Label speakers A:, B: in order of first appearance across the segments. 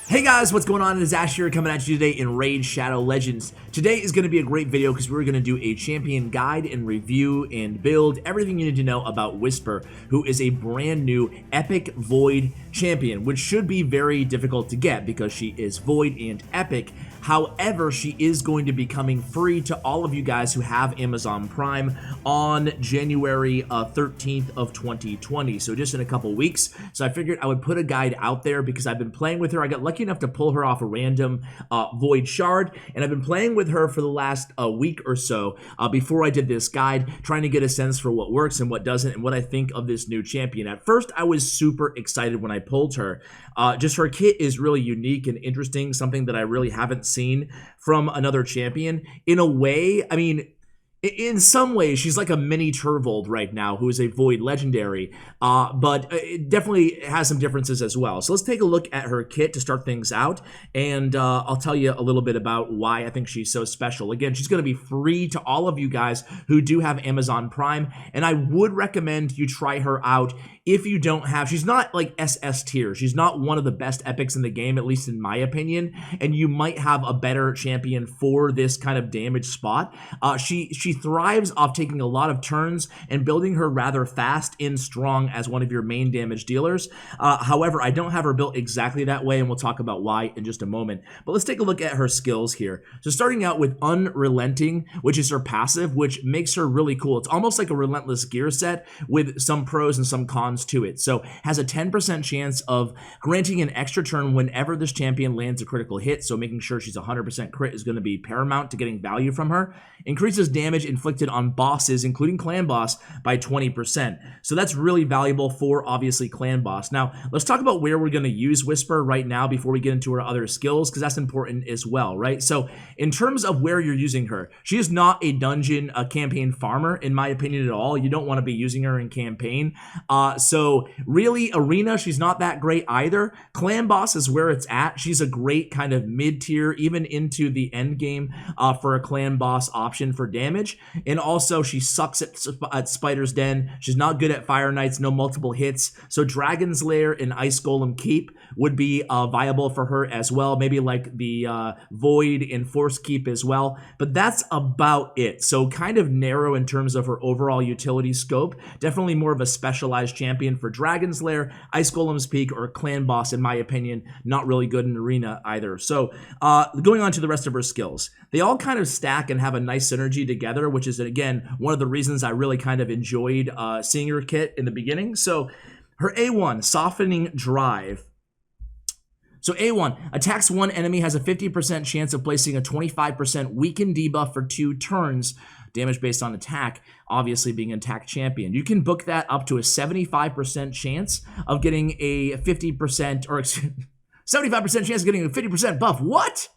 A: Hey guys, what's going on? It is Ash here coming at you today in Raid Shadow Legends. Today is going to be a great video because we're going to do a champion guide and review and build everything you need to know about Whisper, who is a brand new epic Void champion, which should be very difficult to get because she is Void and epic. However, she is going to be coming free to all of you guys who have Amazon Prime on January 13th of 2020, so just in a couple weeks. So I figured I would put a guide out there because I've been playing with her. I got lucky enough to pull her off a random Void shard, and I've been playing with her for the last week or so before I did this guide, trying to get a sense for what works and what doesn't and what I think of this new champion. At first, I was super excited when I pulled her. Just her kit is really unique and interesting, something that I really haven't seen from another champion. In a way, I mean, in some ways, she's like a mini Turvold right now, who is a Void legendary, but it definitely has some differences as well. So let's take a look at her kit to start things out, and I'll tell you a little bit about why I think she's so special. Again, she's going to be free to all of you guys who do have Amazon Prime, and I would recommend you try her out if you don't have. She's not like SS tier. She's not one of the best epics in the game, at least in my opinion, and you might have a better champion for this kind of damage spot. She thrives off taking a lot of turns and building her rather fast and strong as one of your main damage dealers. However, I don't have her built exactly that way, and we'll talk about why in just a moment. But let's take a look at her skills here. So starting out with Unrelenting, which is her passive, which makes her really cool. It's almost like a Relentless gear set with some pros and some cons to it. So has a 10% chance of granting an extra turn whenever this champion lands a critical hit, so making sure she's 100% crit is going to be paramount to getting value from her. Increases damage inflicted on bosses, including clan boss, by 20%. So that's really valuable for, obviously, clan boss. Now, let's talk about where we're going to use Whisper right now before we get into her other skills, because that's important as well, right? So in terms of where you're using her, she is not a dungeon campaign farmer, in my opinion, at all. You don't want to be using her in campaign. So really, arena, she's not that great either. Clan boss is where it's at. She's a great kind of mid-tier, even into the end game for a clan boss option for damage. And also, she sucks at Spider's Den. She's not good at Fire Knights, no multiple hits. So Dragon's Lair and Ice Golem Keep would be viable for her as well. Maybe like the Void and Force Keep as well. But that's about it. So kind of narrow in terms of her overall utility scope. Definitely more of a specialized champion for Dragon's Lair, Ice Golem's Peak, or Clan Boss, in my opinion. Not really good in arena either. So going on to the rest of her skills. They all kind of stack and have a nice synergy together, which is, again, one of the reasons I really kind of enjoyed seeing her kit in the beginning. So her A1, Softening Drive. So A1, attacks one enemy, has a 50% chance of placing a 25% weaken debuff for 2 turns. Damage based on attack, obviously being an attack champion. You can book that up to a 75% chance of getting a 50%, or 75% chance of getting a 50% buff. What?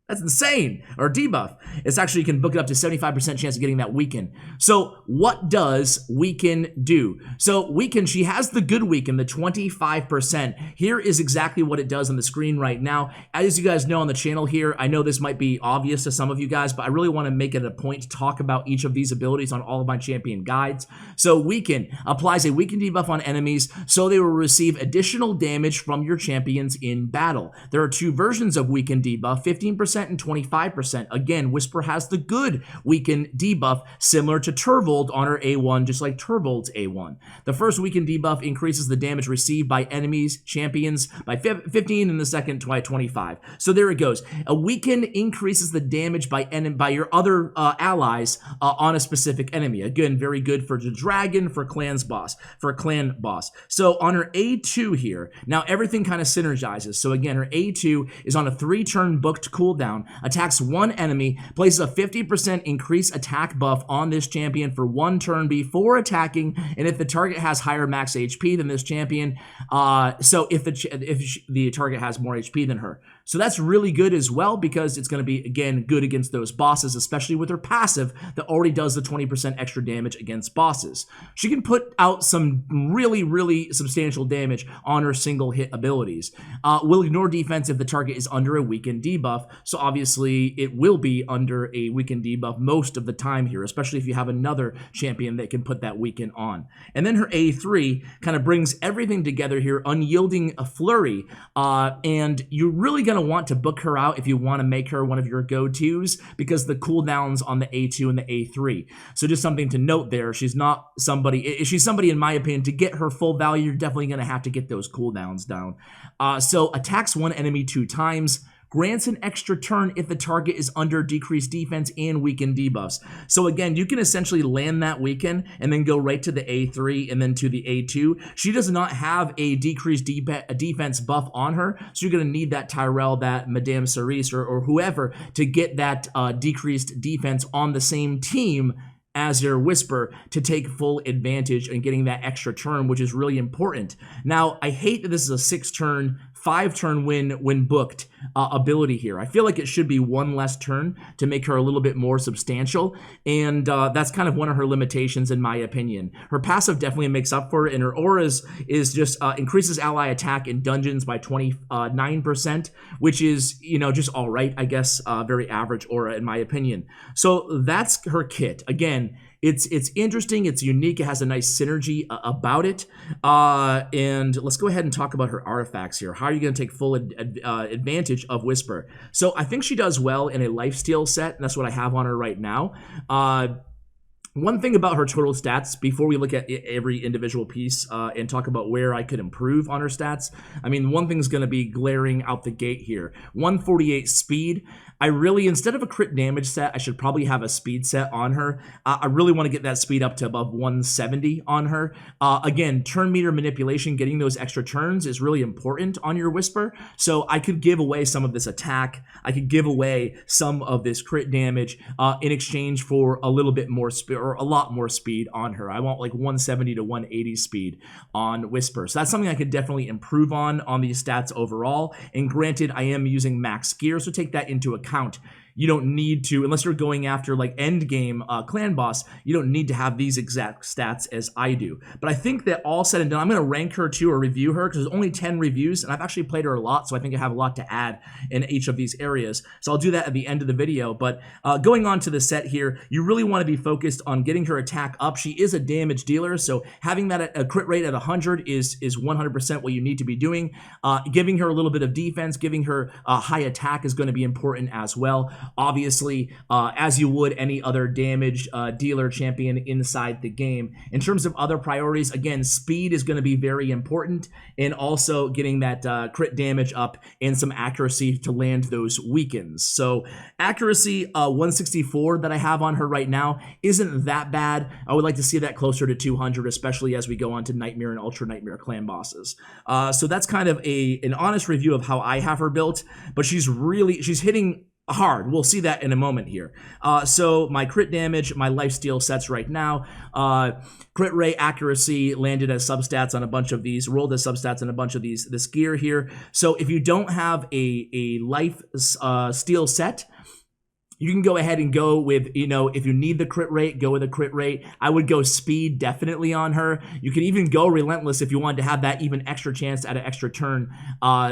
A: That's insane. Or debuff. It's actually, you can book it up to 75% chance of getting that weaken. So what does weaken do? So weaken, she has the good weaken, the 25%. Here is exactly what it does on the screen right now. As you guys know on the channel here, I know this might be obvious to some of you guys, but I really want to make it a point to talk about each of these abilities on all of my champion guides. So weaken applies a weaken debuff on enemies, so they will receive additional damage from your champions in battle. There are 2 versions of weaken debuff, 15% and 25%. Again, Whisper has the good weaken debuff, similar to Turvold on her A1, just like Turvold's A1. The first weaken debuff increases the damage received by enemies, champions, by 15, and the second by 25. So there it goes. A weaken increases the damage by your other allies on a specific enemy. Again, very good for the dragon, for clan boss. So on her A2 here, now everything kind of synergizes. So again, her A2 is on a 3-turn booked cooldown, attacks one enemy, places a 50% increased attack buff on this champion for 1 turn before attacking, and if the target has higher max HP than this champion, so if the target has more HP than her. So that's really good as well, because it's going to be, again, good against those bosses, especially with her passive that already does the 20% extra damage against bosses. She can put out some really, really substantial damage on her single hit abilities. Will ignore defense if the target is under a weakened debuff, so so obviously it will be under a weaken debuff most of the time here, especially if you have another champion that can put that weaken on. And then her A3 kind of brings everything together here, unyielding a flurry, and you're really going to want to book her out if you want to make her one of your go-tos, because the cooldowns on the A2 and the A3. So just something to note there. She's somebody in my opinion, to get her full value, you're definitely going to have to get those cooldowns down. So attacks one enemy 2 times, grants an extra turn if the target is under decreased defense and weakened debuffs. So again, you can essentially land that weaken and then go right to the A3 and then to the A2. She does not have a decreased defense buff on her, so you're going to need that Tyrell, that Madame Cerise, or whoever to get that decreased defense on the same team as your Whisper to take full advantage and getting that extra turn, which is really important. Now, I hate that this is a 6-turn, 5-turn win when booked ability here. I feel like it should be 1 less turn to make her a little bit more substantial, and that's kind of one of her limitations in my opinion. Her passive definitely makes up for it, and her aura is just increases ally attack in dungeons by 29%, which is, you know, just all right, I guess, very average aura in my opinion. So that's her kit. Again, it's interesting, it's unique, it has a nice synergy about it, and let's go ahead and talk about her artifacts here. How are you going to take full advantage of Whisper? So I think she does well in a lifesteal set, and that's what I have on her right now. One thing about her total stats, before we look at every individual piece and talk about where I could improve on her stats, I mean, one thing's going to be glaring out the gate here. 148 speed. I really, instead of a crit damage set, I should probably have a speed set on her. I really want to get that speed up to above 170 on her. Again, turn meter manipulation, getting those extra turns is really important on your Whisper. So I could give away some of this attack. I could give away some of this crit damage in exchange for a little bit more speed, or a lot more speed on her. I want like 170 to 180 speed on Whisper. So that's something I could definitely improve on these stats overall. And granted, I am using max gear, so take that into account. You don't need to, unless you're going after like end game clan boss, you don't need to have these exact stats as I do. But I think that all said and done, I'm going to rank her too, or review her, because there's only 10 reviews, and I've actually played her a lot, so I think I have a lot to add in each of these areas. So I'll do that at the end of the video. But going on to the set here, you really want to be focused on getting her attack up. She is a damage dealer, so having that at a crit rate at 100 is 100% what you need to be doing. Giving her a little bit of defense, giving her high attack is going to be important as well. Obviously, as you would any other damage dealer champion inside the game. In terms of other priorities, again, speed is going to be very important, and also getting that crit damage up and some accuracy to land those weakens. So accuracy 164 that I have on her right now isn't that bad. I would like to see that closer to 200, especially as we go on to Nightmare and Ultra Nightmare clan bosses. So that's kind of an honest review of how I have her built, but she's hitting hard. We'll see that in a moment here. So my crit damage, my lifesteal sets right now, crit rate, accuracy landed as substats on a bunch of these, rolled as substats on a bunch of this gear here. So if you don't have a life steal set, you can go ahead and go with, you know, if you need the crit rate, go with a crit rate. I would go speed definitely on her. You can even go relentless if you wanted to have that even extra chance at an extra turn.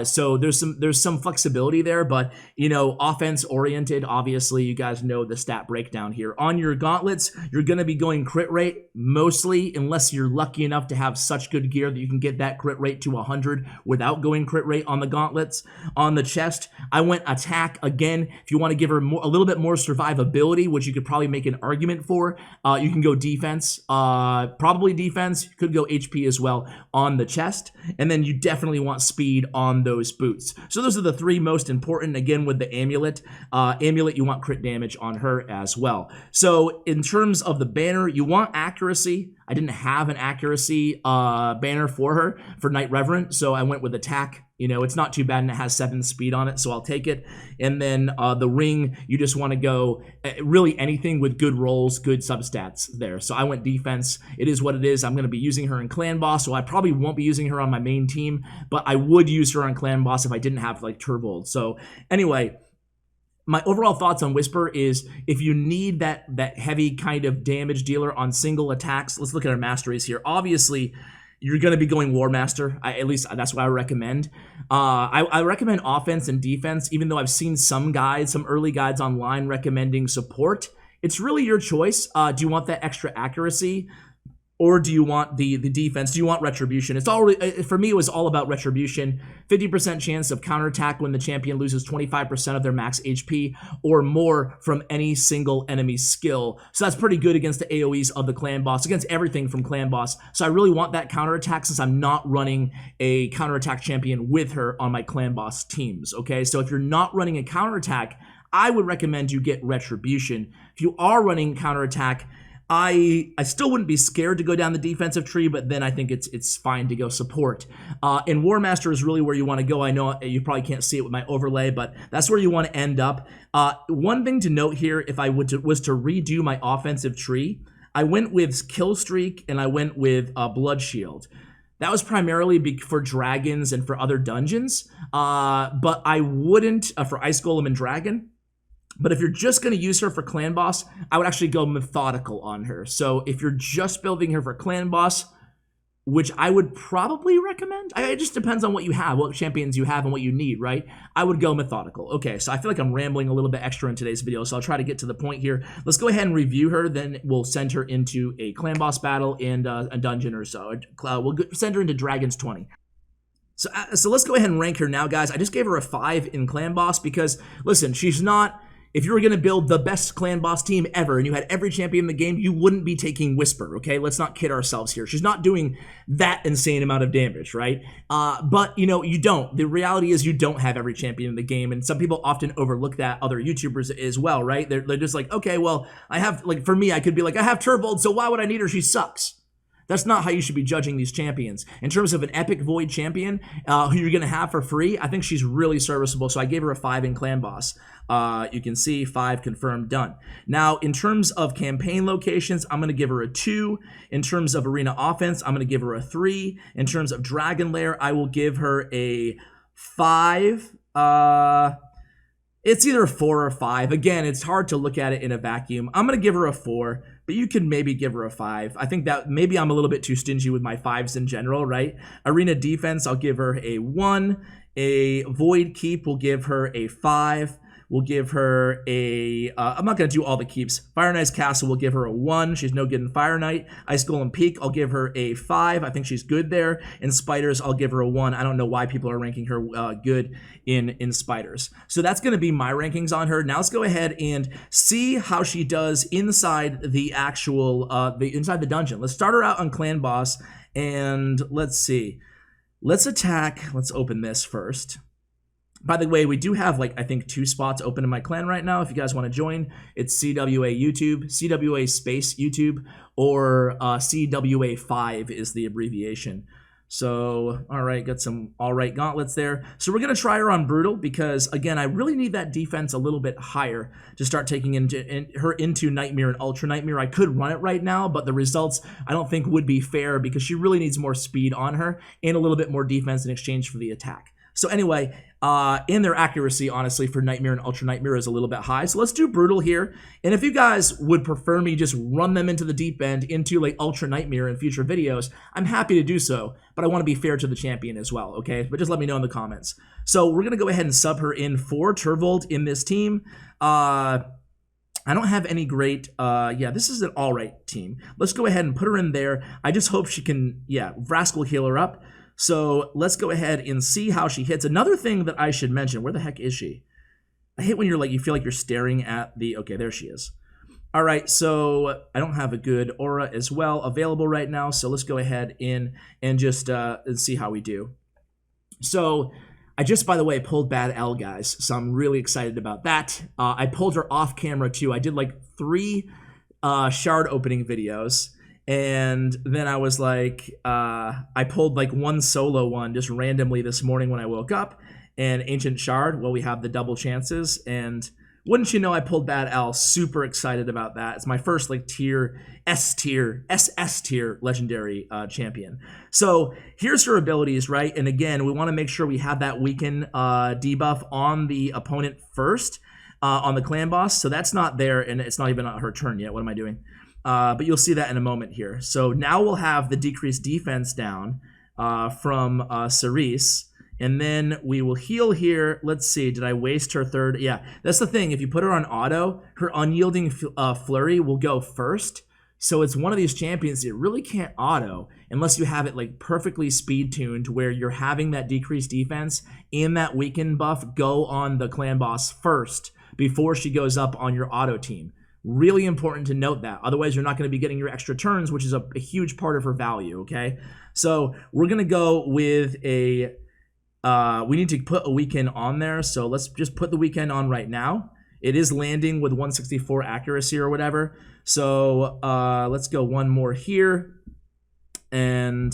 A: So there's some flexibility there, but, you know, offense oriented, obviously you guys know the stat breakdown here. On your gauntlets, you're going to be going crit rate mostly, unless you're lucky enough to have such good gear that you can get that crit rate to 100 without going crit rate on the gauntlets. On the chest, I went attack again. If you want to give her a little bit more survivability, which you could probably make an argument for, you can go defense, probably defense. You could go HP as well on the chest, and then you definitely want speed on those boots. So those are the 3 most important. Again, with the amulet, you want crit damage on her as well. So in terms of the banner, you want accuracy. I didn't have an accuracy banner for her for Knight Reverend, so I went with attack. You know, it's not too bad, and it has 7 speed on it, so I'll take it. And then the ring, you just want to go really anything with good rolls, good substats there. So I went defense. It is what it is. I'm going to be using her in Clan Boss, so I probably won't be using her on my main team, but I would use her on Clan Boss if I didn't have like Turbold. So anyway, my overall thoughts on Whisper is, if you need that heavy kind of damage dealer on single attacks, let's look at our masteries here. Obviously, you're going to be going War Master. At least that's what I recommend. I recommend offense and defense, even though I've seen some early guides online recommending support. It's really your choice. Do you want that extra accuracy? Or do you want the defense? Do you want retribution? It's all, for me, it was all about retribution. 50% chance of counterattack when the champion loses 25% of their max HP or more from any single enemy skill. So that's pretty good against the AoEs of the clan boss, against everything from clan boss. So I really want that counterattack since I'm not running a counterattack champion with her on my clan boss teams, okay? So if you're not running a counterattack, I would recommend you get retribution. If you are running counterattack, I still wouldn't be scared to go down the defensive tree, but then I think it's fine to go support. And War Master is really where you want to go. I know you probably can't see it with my overlay, but that's where you want to end up. One thing to note here, if I was to redo my offensive tree, I went with Kill Streak and I went with Blood Shield. That was primarily for dragons and for other dungeons, but I wouldn't for Ice Golem and Dragon. But if you're just going to use her for clan boss, I would actually go methodical on her. So if you're just building her for clan boss, which I would probably recommend, it just depends on what you have, what champions you have and what you need, right? I would go methodical. Okay, so I feel like I'm rambling a little bit extra in today's video, so I'll try to get to the point here. Let's go ahead and review her, then we'll send her into a clan boss battle and a dungeon or so. We'll send her into Dragons 20. So let's go ahead and rank her now, guys. I just gave her a 5 in clan boss because, listen, she's not... If you were going to build the best clan boss team ever and you had every champion in the game, you wouldn't be taking Whisper, okay? Let's not kid ourselves here. She's not doing that insane amount of damage, right? But, you know, you don't. The reality is you don't have every champion in the game, and some people often overlook that, other YouTubers as well, right? They're just like, okay, well, I have, like, for me, I could be like, I have Turbold, so why would I need her? She sucks. That's not how you should be judging these champions. In terms of an epic Void champion who you're going to have for free, I think she's really serviceable, so I gave her a 5 in clan boss. You can see 5 confirmed, done. Now, in terms of campaign locations, I'm going to give her a 2. In terms of arena offense, I'm going to give her a 3. In terms of Dragon Lair, I will give her a 5. It's either a 4 or 5. Again, it's hard to look at it in a vacuum. I'm going to give her a 4, but you could maybe give her a 5. I think that maybe I'm a little bit too stingy with my 5s in general, right? Arena defense, I'll give her a 1. A Void keep will give her a 5. We'll give her a, I'm not going to do all the keeps. Fire Knight's Castle will give her a 1. She's no good in Fire Knight. Ice Golem Peak, I'll give her a 5. I think she's good there. In Spiders, I'll give her a 1. I don't know why people are ranking her good in Spiders. So that's going to be my rankings on her. Now let's go ahead and see how she does inside the actual, inside the dungeon. Let's start her out on Clan Boss, and let's see. Let's attack. Let's open this first. By the way, we do have, like, I think 2 spots open in my clan right now. If you guys want to join, it's CWA YouTube, CWA space YouTube, or CWA5 is the abbreviation. So, all right, got some all right gauntlets there. So we're going to try her on Brutal because, again, I really need that defense a little bit higher to start taking her into Nightmare and Ultra Nightmare. I could run it right now, but the results I don't think would be fair because she really needs more speed on her and a little bit more defense in exchange for the attack. So anyway, and their accuracy, honestly, for Nightmare and Ultra Nightmare is a little bit high. So let's do Brutal here. And if you guys would prefer me just run them into the deep end, into like Ultra Nightmare in future videos, I'm happy to do so. But I want to be fair to the champion as well, okay? But just let me know in the comments. So we're going to go ahead and sub her in for Turvold in this team. I don't have any great, yeah, this is an all right team. Let's go ahead and put her in there. I just hope she can, yeah, Vrask will heal her up. So let's go ahead and see how she hits. Another thing that I should mention, where the heck is she? I hate when you're like, you feel like you're staring at the, okay, there she is. All right, so I don't have a good aura as well available right now. So let's go ahead in and just see how we do. So I just, by the way, pulled Bad L, guys. So I'm really excited about that. I pulled her off camera too. I did like 3 shard opening videos. And then I was like, I pulled like 1 solo one just randomly this morning when I woke up. And Ancient Shard, well, we have the double chances. And wouldn't you know, I pulled Bad L. Super excited about that. It's my first like SS tier legendary champion. So here's her abilities, right? And again, we want to make sure we have that weaken debuff on the opponent first on the clan boss. So that's not there, and it's not even on her turn yet. What am I doing? But you'll see that in a moment here. So now we'll have the decreased defense down from Cerise. And then we will heal here. Let's see, did I waste her third? Yeah, that's the thing. If you put her on auto, her unyielding flurry will go first. So it's one of these champions that really can't auto unless you have it like perfectly speed tuned where you're having that decreased defense and that weaken buff go on the clan boss first before she goes up on your auto team. Really important to note that. Otherwise, you're not going to be getting your extra turns, which is a huge part of her value, okay? So we're going to go with a... we need to put a weekend on there, so let's just put the weekend on right now. It is landing with 164 accuracy or whatever. So let's go one more here and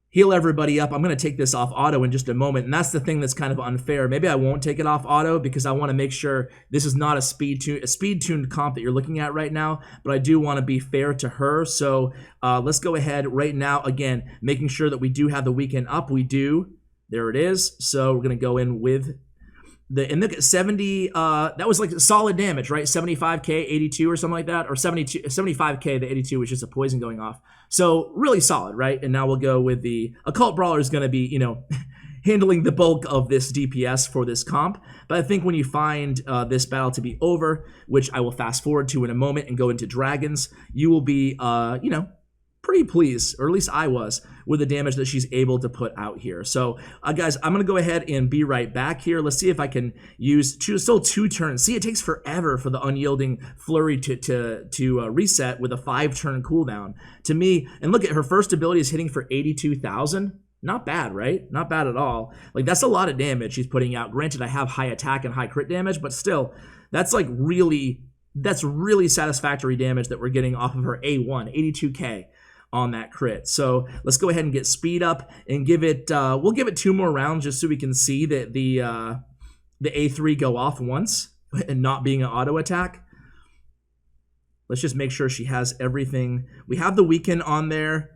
A: heal everybody up. I'm going to take this off auto in just a moment, and that's the thing that's kind of unfair. Maybe I won't take it off auto because I want to make sure this is not a speed-tuned comp that you're looking at right now, but I do want to be fair to her. So let's go ahead right now, again, making sure that we do have the weekend up. We do. There it is. So we're going to go in with and look at 70, that was like solid damage, right? 75k, 82 or something like that, or 75k, the 82 was just a poison going off. So really solid, right? And now we'll go with the Occult Brawler is going to be, you know, handling the bulk of this DPS for this comp. But I think when you find this battle to be over, which I will fast forward to in a moment and go into Dragons, you will be, you know, pretty pleased, or at least I was, with the damage that she's able to put out here. So, guys, I'm going to go ahead and be right back here. Let's see if I can use still 2 turns. See, it takes forever for the Unyielding Flurry to reset with a 5-turn cooldown. To me, and look at her first ability is hitting for 82,000. Not bad, right? Not bad at all. Like, that's a lot of damage she's putting out. Granted, I have high attack and high crit damage, but still, that's like really satisfactory damage that we're getting off of her A1, 82k. On that crit. So let's go ahead and get speed up and give it, we'll give it 2 more rounds just so we can see that the A3 go off once and not being an auto attack. Let's just make sure she has everything. We have the weekend on there.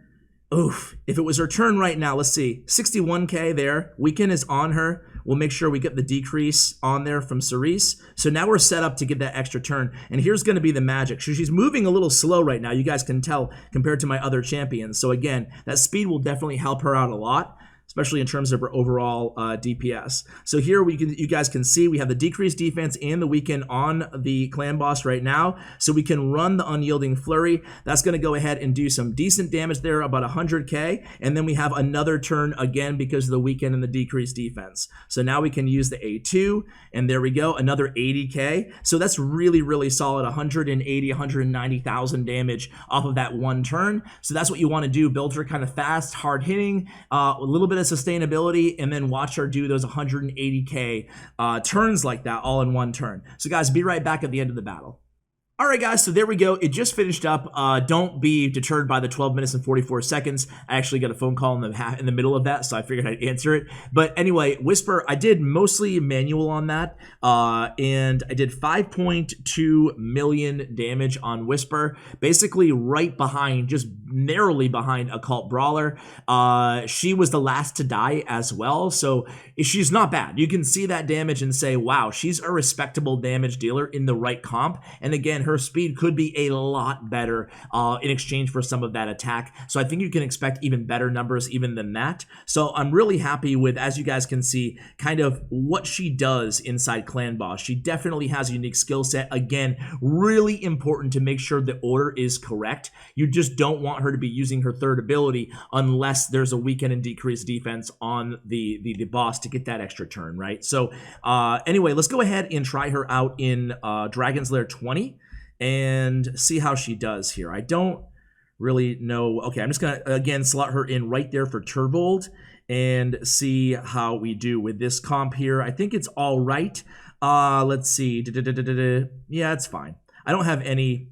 A: Oof, if it was her turn right now, let's see, 61k there. Weekend is on her. We'll make sure we get the decrease on there from Cerise. So now we're set up to get that extra turn. And here's going to be the magic. So she's moving a little slow right now. You guys can tell compared to my other champions. So again, that speed will definitely help her out a lot, especially in terms of her overall DPS. So here you guys can see we have the decreased defense and the weekend on the clan boss right now. So we can run the Unyielding Flurry. That's going to go ahead and do some decent damage there, about 100k. And then we have another turn again because of the weekend and the decreased defense. So now we can use the A2, and there we go, another 80k. So that's really, really solid, 180, 190,000 damage off of that one turn. So that's what you want to do, build her kind of fast, hard hitting, a little bit of sustainability, and then watch her do those 180k turns like that all in one turn. So guys, be right back at the end of the battle. All right, guys, so there we go. It just finished up. Don't be deterred by the 12 minutes and 44 seconds. I actually got a phone call in the middle of that, so I figured I'd answer it. But anyway, Whisper, I did mostly manual on that, and I did 5.2 million damage on Whisper, basically right behind, just narrowly behind Occult Brawler. She was the last to die as well, so she's not bad. You can see that damage and say, wow, she's a respectable damage dealer in the right comp. And again, her speed could be a lot better in exchange for some of that attack. So I think you can expect even better numbers even than that. So I'm really happy with, as you guys can see, kind of what she does inside Clan Boss. She definitely has a unique skill set. Again, really important to make sure the order is correct. You just don't want her to be using her third ability unless there's a weaken and decreased defense on the boss to get that extra turn, right? So anyway, let's go ahead and try her out in Dragon's Lair 20. And see how she does here. I don't really know. Okay, I'm just going to, again, slot her in right there for Turbold and see how we do with this comp here. I think it's all right. Let's see. Yeah, it's fine. I don't have any.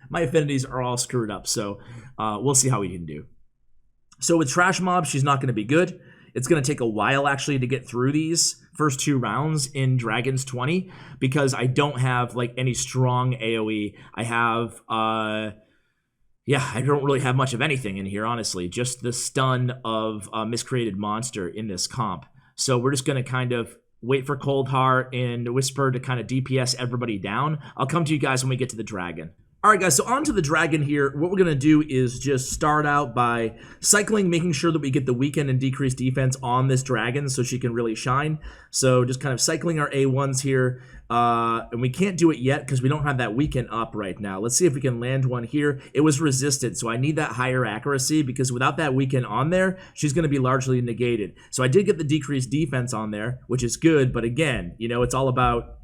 A: My affinities are all screwed up, so we'll see how we can do. So with Trash Mob, she's not going to be good. It's going to take a while, actually, to get through these first 2 rounds in Dragons 20 because I don't have, like, any strong AoE. I have, yeah, I don't really have much of anything in here, honestly. Just the stun of Miscreated Monster in this comp. So we're just going to kind of wait for Cold Heart and Whisper to kind of DPS everybody down. I'll come to you guys when we get to the Dragon. All right, guys, so on to the dragon here. What we're going to do is just start out by cycling, making sure that we get the weaken and decreased defense on this dragon so she can really shine. So just kind of cycling our A1s here. And we can't do it yet because we don't have that weaken up right now. Let's see if we can land one here. It was resisted, so I need that higher accuracy because without that weaken on there, she's going to be largely negated. So I did get the decreased defense on there, which is good. But again, you know, it's all about,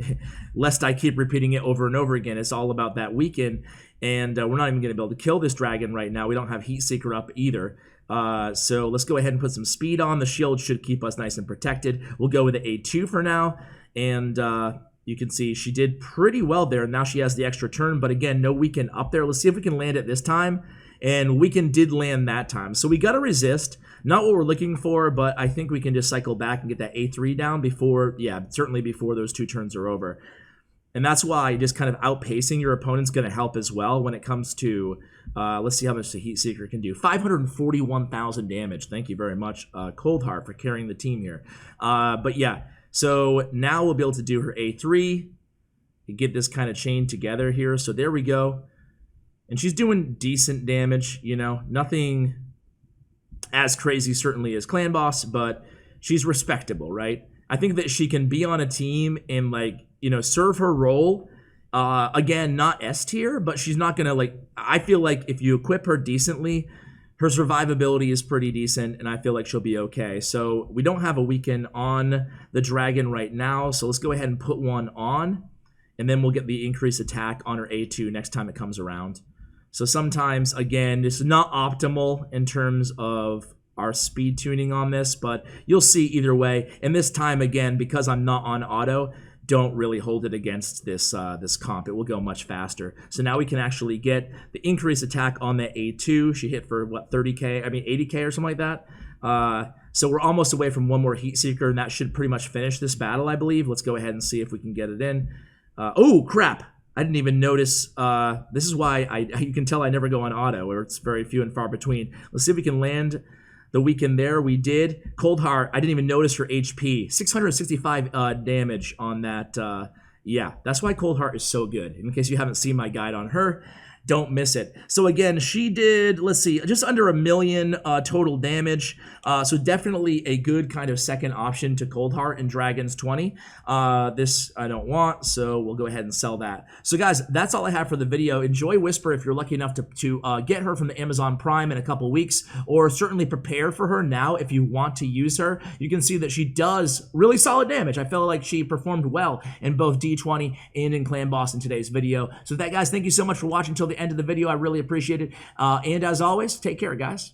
A: lest I keep repeating it over and over again, it's all about that weaken. And we're not even going to be able to kill this dragon right now. We don't have Heat Seeker up either. So let's go ahead and put some speed on. The shield should keep us nice and protected. We'll go with the A2 for now. And you can see she did pretty well there. Now she has the extra turn. But again, no weaken up there. Let's see if we can land it this time. And weaken did land that time. So we got to resist. Not what we're looking for, but I think we can just cycle back and get that A3 down before, yeah, certainly before those 2 turns are over. And that's why just kind of outpacing your opponent's going to help as well when it comes to, let's see how much the Heat Seeker can do. 541,000 damage. Thank you very much, Cold Heart, for carrying the team here. But yeah, so now we'll be able to do her A3, get this kind of chain together here. So there we go. And she's doing decent damage, you know, nothing as crazy certainly as Clan Boss, but she's respectable, right? I think that she can be on a team and, like, you know, serve her role. Again, not S tier, but she's not gonna, like, I feel like if you equip her decently, her survivability is pretty decent, and I feel like she'll be okay. So we don't have a weaken on the dragon right now, so let's go ahead and put one on, and then we'll get the increased attack on her A2 next time it comes around. So sometimes, again, this is not optimal in terms of our speed tuning on this, but you'll see either way. And this time, again, because I'm not on auto, don't really hold it against this this comp. It will go much faster. So now we can actually get the increased attack on that A2. She hit for, what, 30K? I mean, 80K or something like that. So we're almost away from one more Heat Seeker, and that should pretty much finish this battle, I believe. Let's go ahead and see if we can get it in. Oh, crap. I didn't even notice. This is why you can tell I never go on auto, or it's very few and far between. Let's see if we can land the weaken there. We did. Cold Heart, I didn't even notice her HP. 665 damage on that. Yeah, that's why Cold Heart is so good. In case you haven't seen my guide on her, don't miss it. So again, she did, let's see, just under 1 million total damage. So definitely a good kind of second option to Cold Heart in Dragons 20. This I don't want, so we'll go ahead and sell that. So guys, that's all I have for the video. Enjoy Whisper if you're lucky enough to get her from the Amazon Prime in a couple weeks, or certainly prepare for her now if you want to use her. You can see that she does really solid damage. I felt like she performed well in both D20 and in Clan Boss in today's video. So with that, guys, thank you so much for watching until the end of the video. I really appreciate it. And as always, take care, guys.